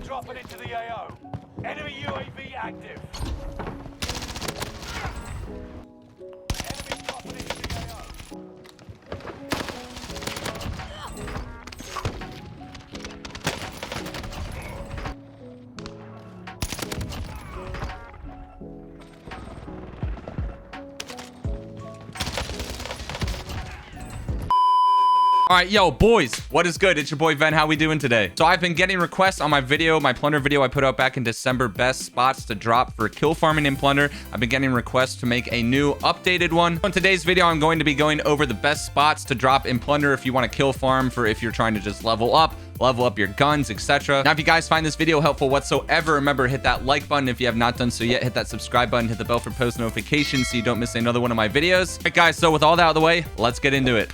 dropping into the AO. Enemy UAV active. Enemy dropping into the AO. All right, yo, boys, what is good? It's your boy Ven. How we doing today? So I've been getting requests on my video, my Plunder video I put out back in December, best spots to drop for kill farming in Plunder. I've been getting requests to make a new updated one. In today's video, I'm going to be going over the best spots to drop in Plunder if you want to kill farm, for if you're trying to just level up your guns, etc. Now, if you guys find this video helpful whatsoever, remember, hit that like button. If you have not done so yet, hit that subscribe button, hit the bell for post notifications so you don't miss another one of my videos. All right, guys, so with all that out of the way, let's get into it.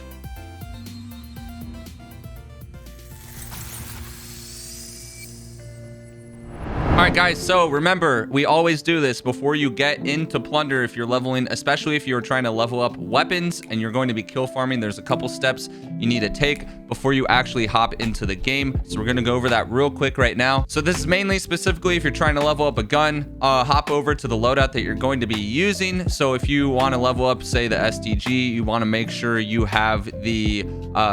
All right, guys, so remember, we always do this before you get into Plunder. If you're leveling, especially if you're trying to level up weapons and you're going to be kill farming, there's a couple steps you need to take before you actually hop into the game. So we're going to go over that real quick right now. So this is mainly specifically if you're trying to level up a gun, hop over to the loadout that you're going to be using. So if you want to level up, say, the SDG, you want to make sure you have the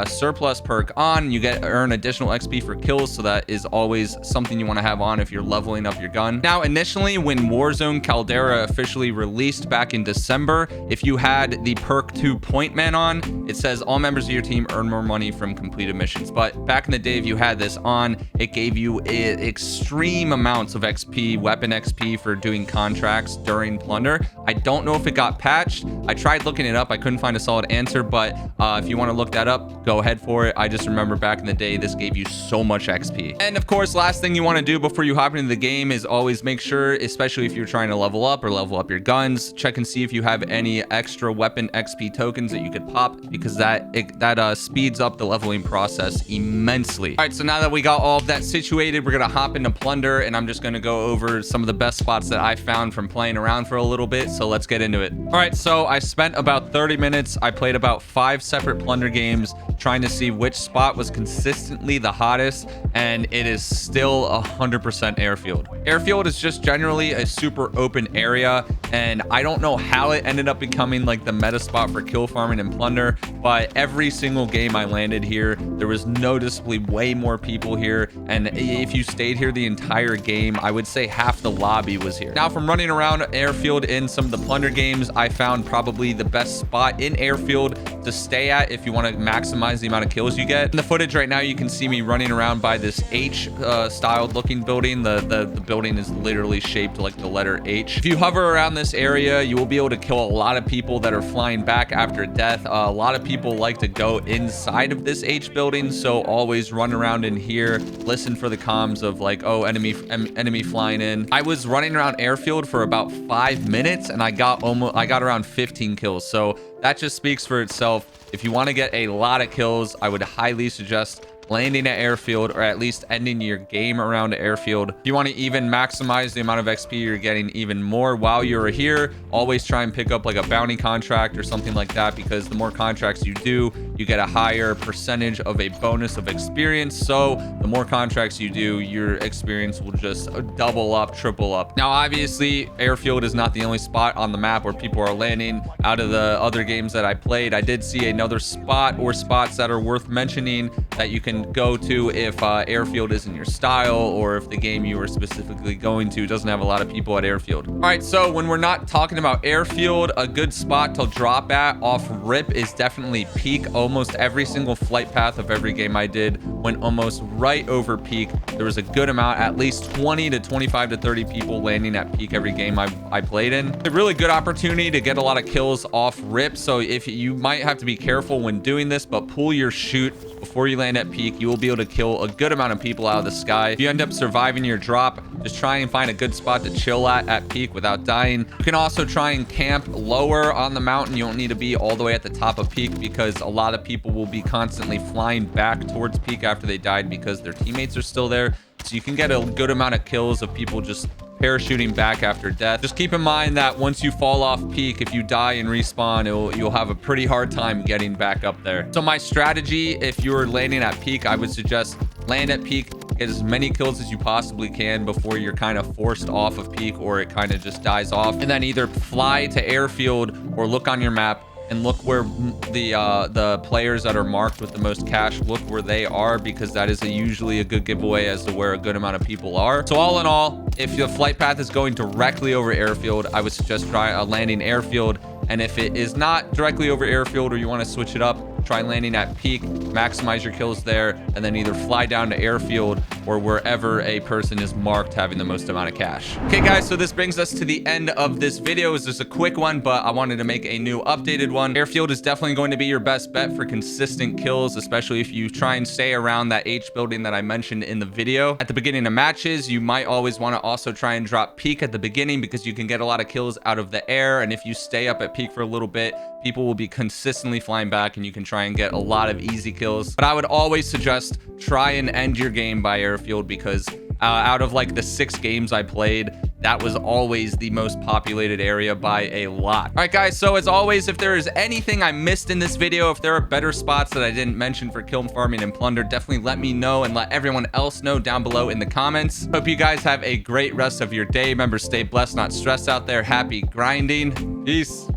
surplus perk on. You earn additional XP for kills, so that is always something you want to have on if you're leveling up your gun. Now, initially, when Warzone Caldera officially released back in December, if you had the perk 2 Point Man on, it says all members of your team earn more money from completed missions. But back in the day, if you had this on, it gave you extreme amounts of XP, weapon XP, for doing contracts during Plunder. I don't know if it got patched. I tried looking it up. I couldn't find a solid answer, but if you want to look that up, go ahead for it. I just remember back in the day, this gave you so much XP. And of course, last thing you want to do before you hop into the game is always make sure, especially if you're trying to level up your guns, check and see if you have any extra weapon XP tokens that you could pop, because that speeds up the leveling process immensely. All right, so now that we got all of that situated, we're gonna hop into Plunder, and I'm just gonna go over some of the best spots that I found from playing around for a little bit. So let's get into it. All right, so I spent about 30 minutes. I played about 5 separate Plunder games trying to see which spot was consistently the hottest, and it is still 100% Airfield. Airfield is just generally a super open area, and I don't know how it ended up becoming like the meta spot for kill farming and Plunder, but every single game I landed here, there was noticeably way more people here, and if you stayed here the entire game, I would say half the lobby was here. Now, from running around Airfield in some of the Plunder games, I found probably the best spot in Airfield to stay at if you want to maximize the amount of kills you get. In the footage right now, you can see me running around by this H styled looking building. The building is literally shaped like the letter H. If you hover around this area, you will be able to kill a lot of people that are flying back after death. A lot of people like to go inside of this H building, so always run around in here, listen for the comms of like, oh, enemy flying in. I was running around Airfield for about 5 minutes, and I got around 15 kills. So that just speaks for itself. If you want to get a lot of kills, I would highly suggest landing at Airfield, or at least ending your game around Airfield. If you want to even maximize the amount of XP you're getting even more while you're here, always try and pick up like a bounty contract or something like that, because the more contracts you do, you get a higher percentage of a bonus of experience. So the more contracts you do, your experience will just double up, triple up. Now, obviously, Airfield is not the only spot on the map where people are landing. Out of the other games that I played, I did see another spot or spots that are worth mentioning that you can go to if Airfield isn't your style, or if the game you are specifically going to doesn't have a lot of people at Airfield. All right, so when we're not talking about Airfield, a good spot to drop at off rip is definitely Peak. Almost every single flight path of every game I did went almost right over Peak. There was a good amount, at least 20 to 25 to 30 people landing at Peak every game I played in. A really good opportunity to get a lot of kills off rip, so if you might have to be careful when doing this, but pull your chute before you land at Peak. You will be able to kill a good amount of people out of the sky. If you end up surviving your drop, just try and find a good spot to chill at Peak without dying. You can also try and camp lower on the mountain. You don't need to be all the way at the top of Peak, because a lot of people will be constantly flying back towards Peak after they died because their teammates are still there. So you can get a good amount of kills of people just parachuting back after death. Just keep in mind that once you fall off Peak, if you die and respawn, you'll have a pretty hard time getting back up there. So my strategy, if you're landing at Peak, I would suggest Land at peak, get as many kills as you possibly can before you're kind of forced off of peak or it kind of just dies off. And then either fly to airfield or look on your map and look where the players that are marked with the most cash, look where they are, because that is usually a good giveaway as to where a good amount of people are. So all in all, if your flight path is going directly over airfield, I would suggest try landing airfield. And if it is not directly over airfield or you want to switch it up, try landing at peak, maximize your kills there, and then either fly down to airfield or wherever a person is marked having the most amount of cash. Okay, guys, so this brings us to the end of this video. It's just a quick one, but I wanted to make a new updated one. Airfield is definitely going to be your best bet for consistent kills, especially if you try and stay around that H building that I mentioned in the video. At the beginning of matches, you might always want to also try and drop peak at the beginning because you can get a lot of kills out of the air. And if you stay up at peak for a little bit, people will be consistently flying back and you can try and get a lot of easy kills. But I would always suggest try and end your game by airfield because out of like the 6 games I played, that was always the most populated area by a lot. All right, guys, so as always, if there is anything I missed in this video, if there are better spots that I didn't mention for kill farming and plunder, definitely let me know and let everyone else know down below in the comments. Hope you guys have a great rest of your day. Remember, stay blessed, not stressed out there. Happy grinding. Peace.